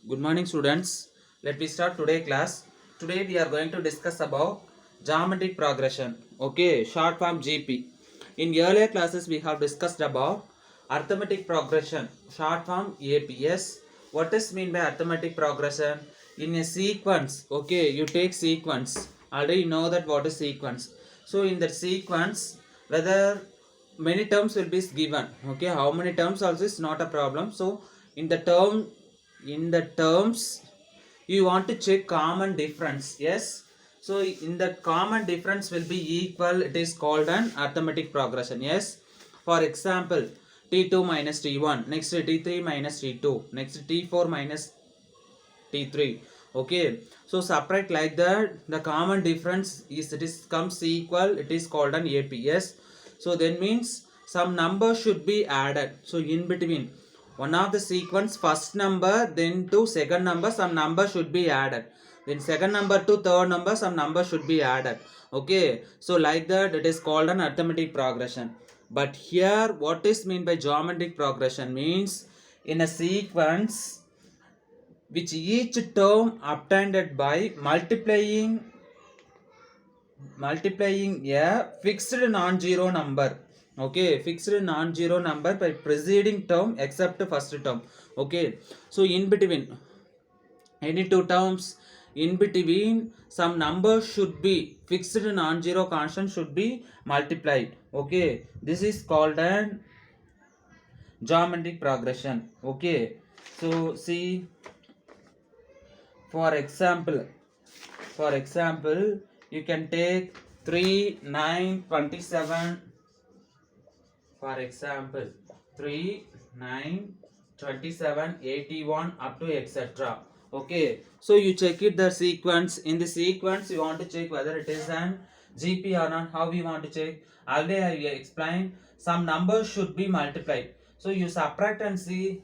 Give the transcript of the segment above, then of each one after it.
Good morning, students. Let me start today class. Today we are going to discuss about geometric progression. Okay, short form GP. In earlier classes we have discussed about arithmetic progression, short form APS. What is mean by arithmetic progression? In a sequence. Okay, you take sequence. Already you know that what is sequence. So in that sequence, whether many terms will be given. Okay, how many terms also is not a problem. So in the terms you want to check common difference. Yes, so in the common difference will be equal, it is called an arithmetic progression. Yes, for example, t2 minus t1, next t3 minus t2, next t4 minus t3. Okay, so separate like that, the common difference is it is comes equal, it is called an APS. So then means some number should be added. So in between one of the sequence, first number then to second number, some number should be added, then second number to third number, some number should be added. Okay, so like that it is called an arithmetic progression. But here what is mean by geometric progression means in a sequence which each term obtained by multiplying a fixed non-zero number. Okay, fixed non-zero number by preceding term except first term. Okay, so in between any two terms, in between some number should be fixed non-zero constant should be multiplied. Okay, this is called an geometric progression. Okay, so see, for example, you can take 3 9 27. For example, 3 9 27 81 up to etc. Okay, so you check it the sequence. In the sequence you want to check whether it is an GP or not. How we want to check? Already I explained, some numbers should be multiplied. So you subtract and see,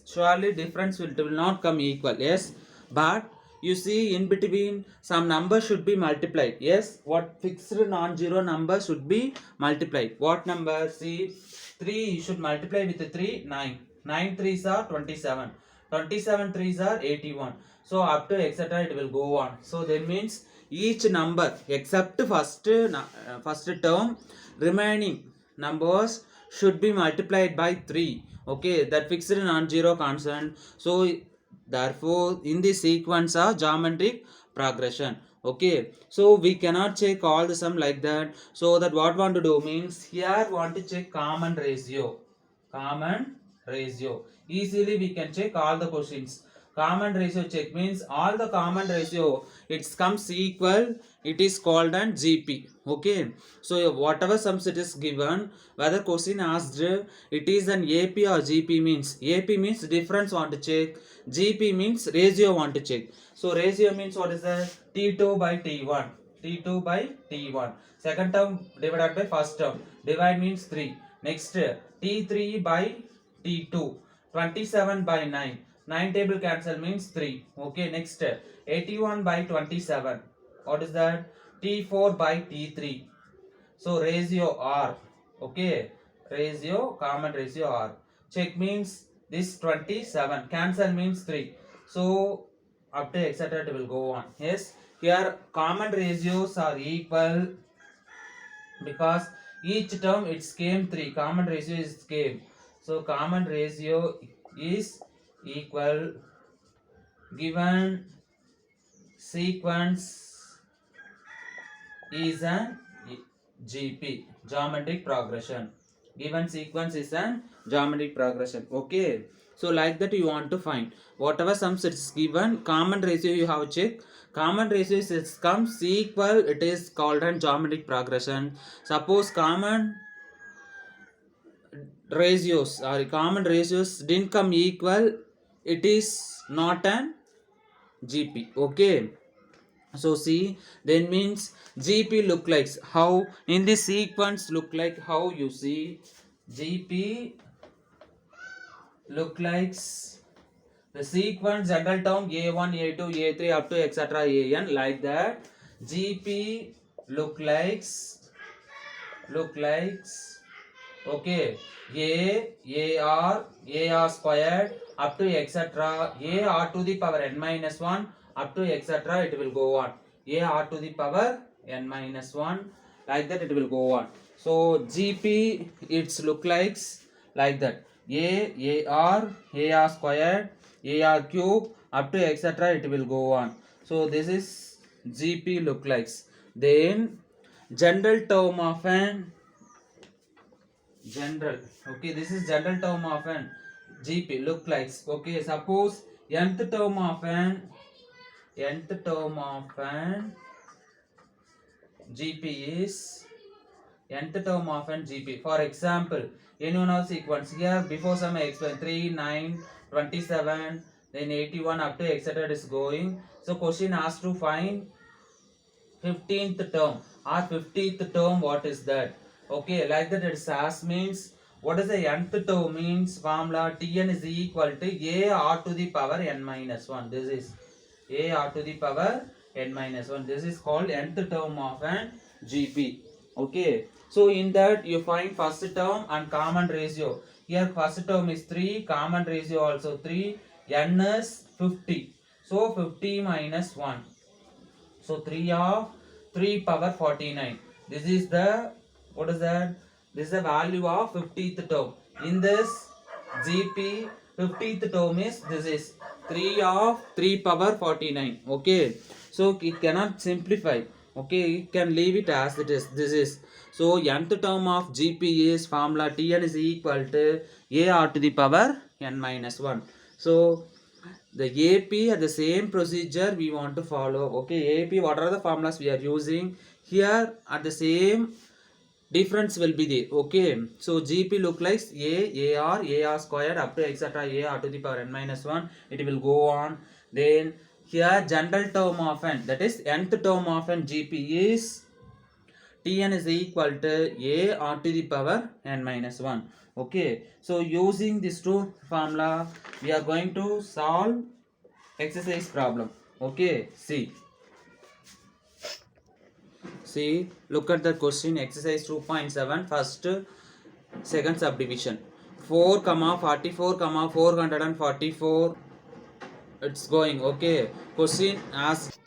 surely difference will not come equal. Yes, but you see in between some number should be multiplied. Yes, what fixed non-zero number should be multiplied. What number? See, 3 you should multiply with the 3, 9. 9 threes are 27. 27 threes are 81. So up to etc it will go on. So that means each number except first term, remaining numbers should be multiplied by 3. Okay, that fixed non-zero constant. So therefore in the sequence of geometric progression. Okay, so we cannot check all the sum like that. So that what want to do means, here want to check common ratio. Easily we can check all the questions. Common ratio check means all the common ratio it comes equal, it is called an GP. Okay, so whatever sums it is given, whether question asked it is an AP or GP, means AP means difference want to check, GP means ratio want to check. So ratio means what is that? T2 by T1. T2 by T1. Second term divided by first term. Divide means 3. Next T3 by T2. 27 by 9. 9 table cancel means 3. Okay, next 81 by 27. What is that? T4 by T3. So ratio R. Okay, ratio, common ratio R. Check means this 27. Cancel means 3. So up to etc it will go on. Yes, here common ratios are equal because each term it came 3. Common ratio is came. So common ratio is equal given sequence is an GP, geometric progression. Given sequence is an geometric progression. Okay, so like that you want to find whatever sums it's given, common ratio you have check. Common ratio is it comes equal, it is called an geometric progression. Suppose common ratios didn't come equal, it is not an GP. Okay, so see, then means GP look like how in this sequence look like, how you see GP look likes the sequence general term A1 A2 A3 up to etc AN, like that GP look likes Okay, AR squared up to etc. AR to the power n minus 1 up to etc. It will go on. AR to the power n minus 1, like that it will go on. So GP it's look like that. AR squared, AR cube up to etc. It will go on. So this is GP look likes. Then general term of an general, okay, this is general term of an GP look likes. Okay, suppose nth term of an GP is nth term of an GP. For example, any one of sequence here before some I explain 3, 9, 27, then 81 up to etc. is going. So question asks to find 15th term or 50th term. What is that? Okay, like that it's as means what is the nth term means formula Tn is equal to A r to the power n minus 1. This is A r to the power n minus 1. This is called nth term of an GP. Okay, so in that you find first term and common ratio. Here first term is 3, common ratio also 3, n is 50. So 50 minus 1. So 3 of 3 power 49. This is the, what is that? This is the value of 50th term. In this GP, 50th term is, this is 3 of 3 power 49. Okay. So it cannot simplify. Okay. It can leave it as it is. This is. So nth term of GP is formula Tn is equal to AR to the power n minus 1. So the AP at the same procedure we want to follow. Okay, AP, what are the formulas we are using? Here at the same difference will be there. Okay, so GP look like AR squared up to etc. AR to the power n minus 1. It will go on. Then here general term of n, that is nth term of n GP is Tn is equal to A r to the power n minus 1. Okay, so using this two formula, we are going to solve exercise problem. Okay, see, look at the question, exercise 2.7, first second subdivision. 4 comma 44 comma 444, it's going. Okay, question asked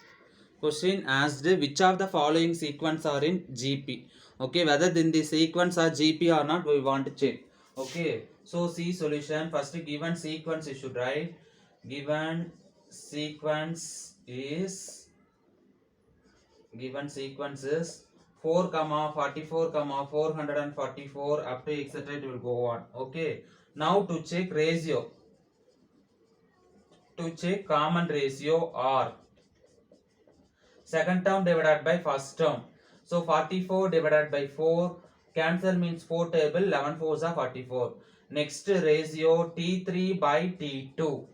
which of the following sequence are in GP. Okay, whether in the sequence are GP or not, we want to check. Okay, so see solution. First, given sequence you should write. Given sequence is 4 comma 44 comma 444 up to etc. It will go on. Okay, now to check ratio, to check common ratio R, second term divided by first term. So 44 divided by 4, cancel means 4 table, 11 4s are 44. Next ratio T3 by T2.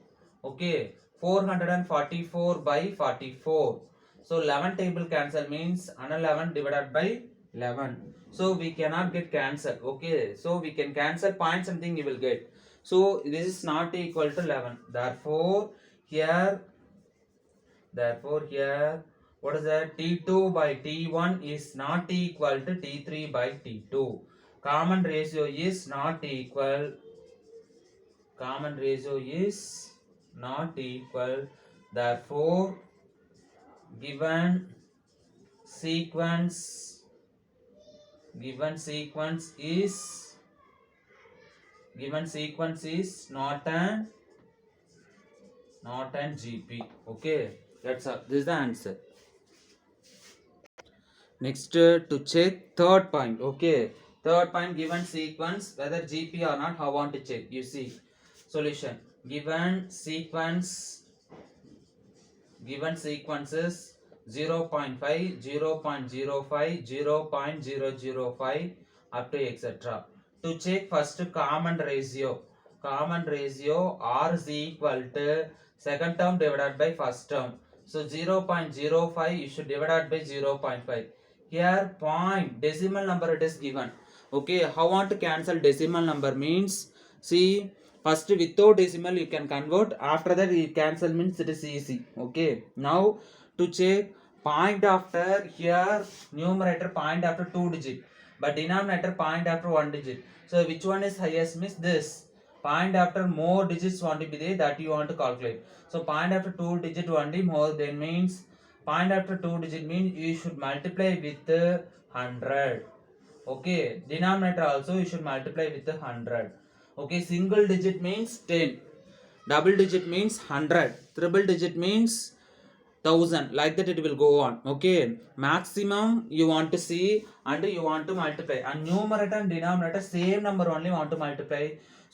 Okay, 444 by 44. So 11 table cancel means 11 divided by 11. So we cannot get cancel. Okay, so we can cancel point something you will get. So this is not equal to 11. Therefore here what is that? T2 by T1 is not equal to T3 by T2. Common ratio is not equal. Therefore, given sequence is not an GP. Okay, that's all. This is the answer. Next, to check third point. Okay, third point, given sequence whether GP or not, how want to check? You see solution. Given sequences 0.5, 0.05, 0.005 up to etc. To check first common ratio R is equal to second term divided by first term. So 0.05 you should divide by 0.5. Here point decimal number it is given. Okay, how want to cancel decimal number means, see, first without decimal you can convert, after that you cancel means it is easy. Okay, now to check point after, here numerator point after 2 digit, but denominator point after one digit. So which one is highest means this. Point after more digits want to be there, that you want to calculate. So point after 2 digit only more, then means point after 2 digit means you should multiply with 100. Okay, denominator also you should multiply with 100. Okay, single digit means 10, double digit means 100, triple digit means 1000, like that it will go on. Okay, maximum you want to see and you want to multiply, and numerator and denominator same number only want to multiply.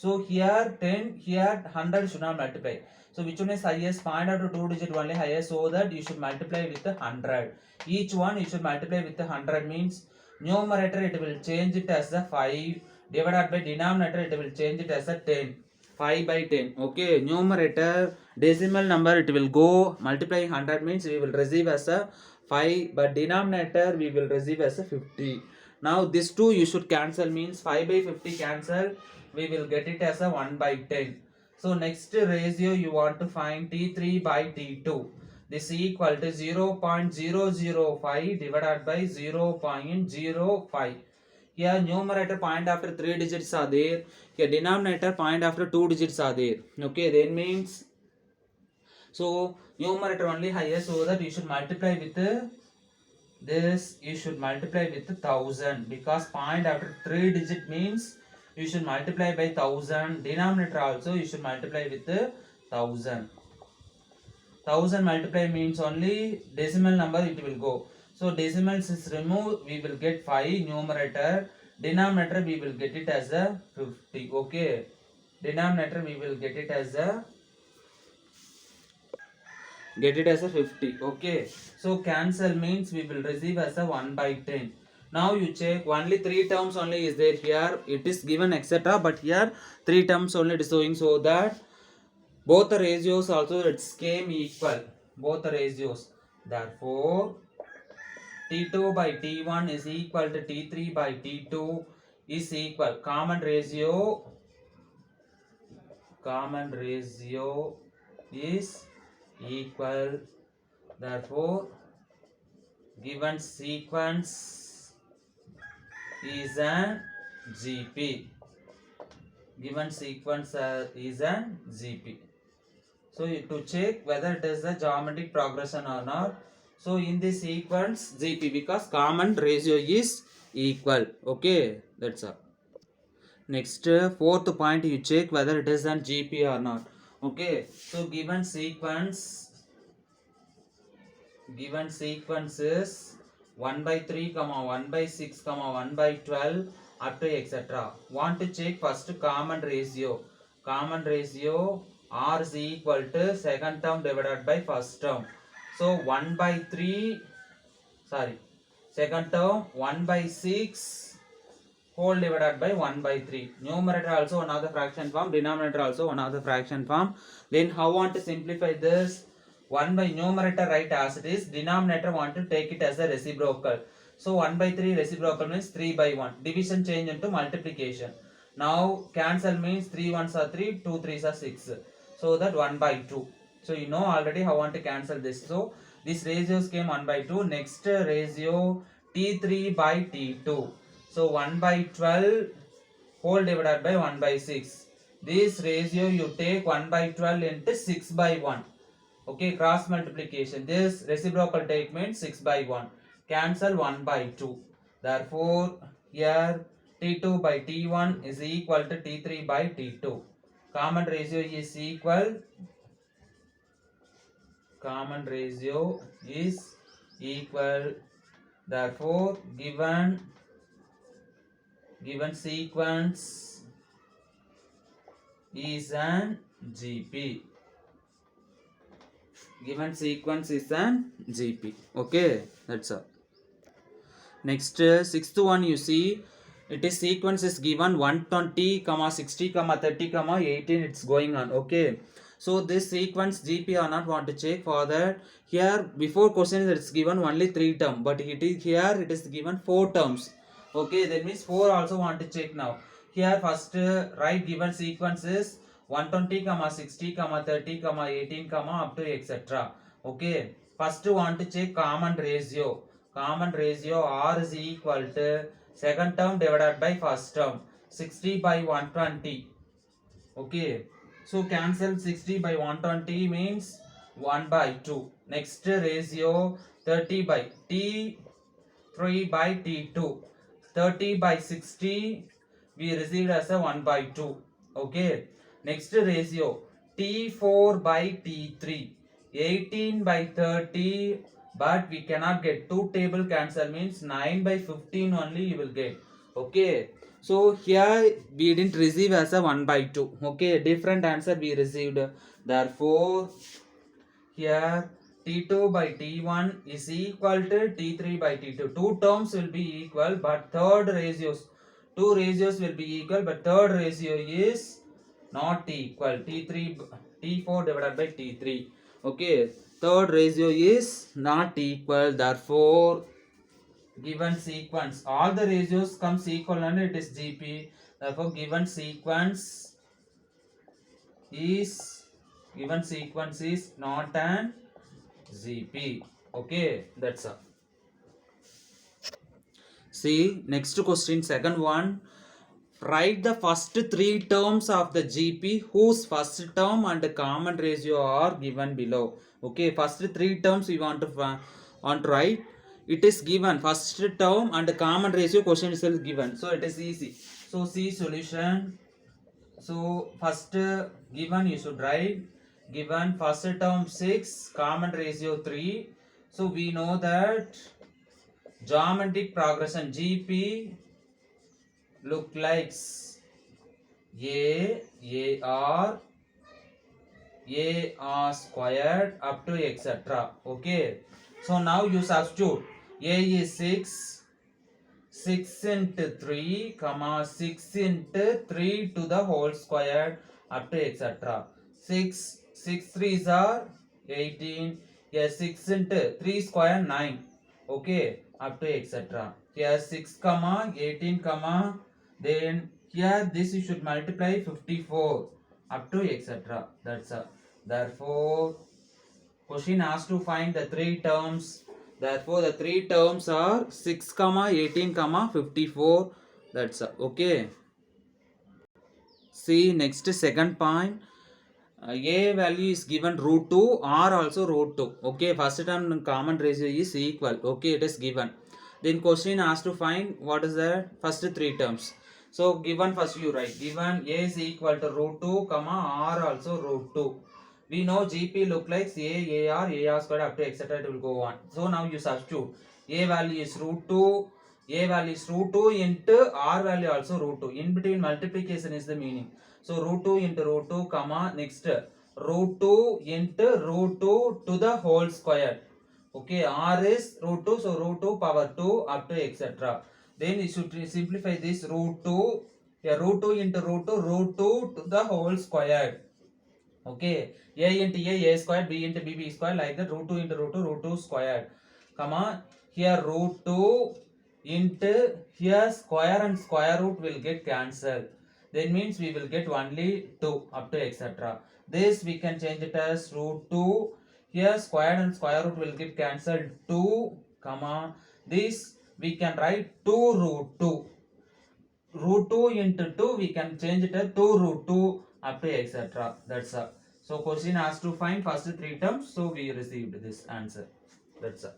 So here 10, here 100 should not multiply. So which one is highest? Point out to 2 digit only highest, so that you should multiply with 100. Each one you should multiply with 100 means numerator it will change it as a 5, divided by denominator it will change it as a 10. 5 by 10. Okay, numerator decimal number it will go multiplying 100 means we will receive as a 5, but denominator we will receive as a 50. Now this two you should cancel means 5 by 50 cancel, we will get it as a 1 by 10. So next ratio you want to find T3 by T2. This is equal to 0.005 divided by 0.05. Here numerator point after 3 digits are there. Here denominator point after 2 digits are there. Okay, then means so numerator only highest, so that you should multiply with this. You should multiply with 1000 because point after 3 digit means you should multiply by 1000. Denominator also you should multiply with 1000. 1000 multiply means only decimal number it will go. So decimals is removed, we will get 5 numerator. Denominator we will get it as a 50. Okay, denominator we will get it as a 50. Okay, so cancel means we will receive as a 1 by 10. Now you check, only 3 terms only is there here, it is given etc, but here 3 terms only it is showing, so that both the ratios also it's came equal, both the ratios. Therefore T2 by T1 is equal to T3 by T2 is equal. Common ratio is equal. Therefore given sequence is an GP. Given sequence is an GP. So to check whether it is a geometric progression or not. So in this sequence GP, because common ratio is equal. Okay, that's all. Next fourth point, you check whether it is an GP or not. Okay, so given sequence is 1 by 3, 1 by 6, 1 by 12 up to etc. Want to check first common ratio. Common ratio R is equal to second term divided by first term. So 1 by 3, second term 1 by 6 whole divided by 1 by 3. Numerator also one of the fraction form, denominator also one of the fraction form. Then how want to simplify this? 1 by numerator write as it is, denominator want to take it as a reciprocal. So 1 by 3 reciprocal means 3 by 1. Division change into multiplication. Now cancel means 3 ones are 3, 2 threes are 6. So that 1 by 2. So you know already how want to cancel this. So this ratios came 1 by 2. Next ratio T3 by T2. So 1 by 12 whole divided by 1 by 6. This ratio you take 1 by 12 into 6 by 1. Okay, cross multiplication. This reciprocal take means 6 by 1. Cancel 1 by 2. Therefore, here T2 by T1 is equal to T3 by T2. Common ratio is equal. Common ratio is equal. Therefore, given sequence is an GP. Given sequence is an GP. Okay, that's all. Next sixth one, you see it is sequence is given 120, 60, 30, 18 it's going on. Okay, so this sequence GP or not want to check. For that, here before question it's given only 3 terms, but it is here it is given 4 terms. Okay, that means 4 also want to check now. Here first write given sequence is 120, 60, 30, 18, up to etc. Okay, first want to check common ratio. Common ratio R is equal to Second term divided by first term. 60 by 120. Okay. So cancel 60 by 120 means 1 by 2. Next ratio 30 by T3 by T2. 30 by 60 we received as a 1 by 2. Okay. Next ratio T4 by T3. 18 by 30, but we cannot get 2 table cancel means 9 by 15 only you will get. Okay. So here we didn't receive as a 1 by 2. Okay. Different answer we received. Therefore here T2 by T1 is equal to T3 by T2. Two terms will be equal, but two ratios will be equal, but third ratio is not equal. T4 divided by T3. Okay, third ratio is not equal. Therefore, given sequence, all the ratios comes equal and it is GP. Therefore, given sequence is not an GP. Okay, that's all. See, next question, second one. Write the first three terms of the GP whose first term and common ratio are given below. Okay, first three terms we want to write. It is given first term and common ratio question is given. So it is easy. So see solution. So first given you should write given first term 6, common ratio 3. So we know that geometric progression GP look like AR squared up to etc. Okay. So now you substitute. A is 6 into 3, 6 into 3 to the whole squared up to etc. 6 3s are 18. Yes, 6 into 3 square 9. Okay, up to etc. Here 6 comma 18 comma, then here this you should multiply 54 up to etc. That's all. Therefore question has to find the three terms. Therefore the three terms are 6 comma 18 comma 54. That's all. Okay. See next second point. A value is given root 2, R also root 2. Okay, first term common ratio is equal. Okay, it is given. Then question has to find what is the first three terms. So given first you write given A is equal to root 2 comma R also root 2. We know GP look like AR squared up to etc. It will go on. So now you substitute. A value is root 2. A value is root 2 into R value also root 2. In between multiplication is the meaning. So root 2 into root 2 comma next root 2 into root 2 to the whole square. Okay, R is root 2, so root 2 power 2 up to etc. Then you should simplify this root 2, root 2 into root 2 to the whole square. Okay, A into A square, B into B square, like that. Root 2 into root 2 squared, comma here root 2 into here square and square root will get cancelled. Then means we will get only 2 up to etc. This we can change it as root 2. Here square and square root will get cancelled 2, comma this we can write 2 root 2. Root 2 into 2 we can change it as 2 root 2 up to etc. That's all. So question has to find first three terms. So we received this answer. That's all.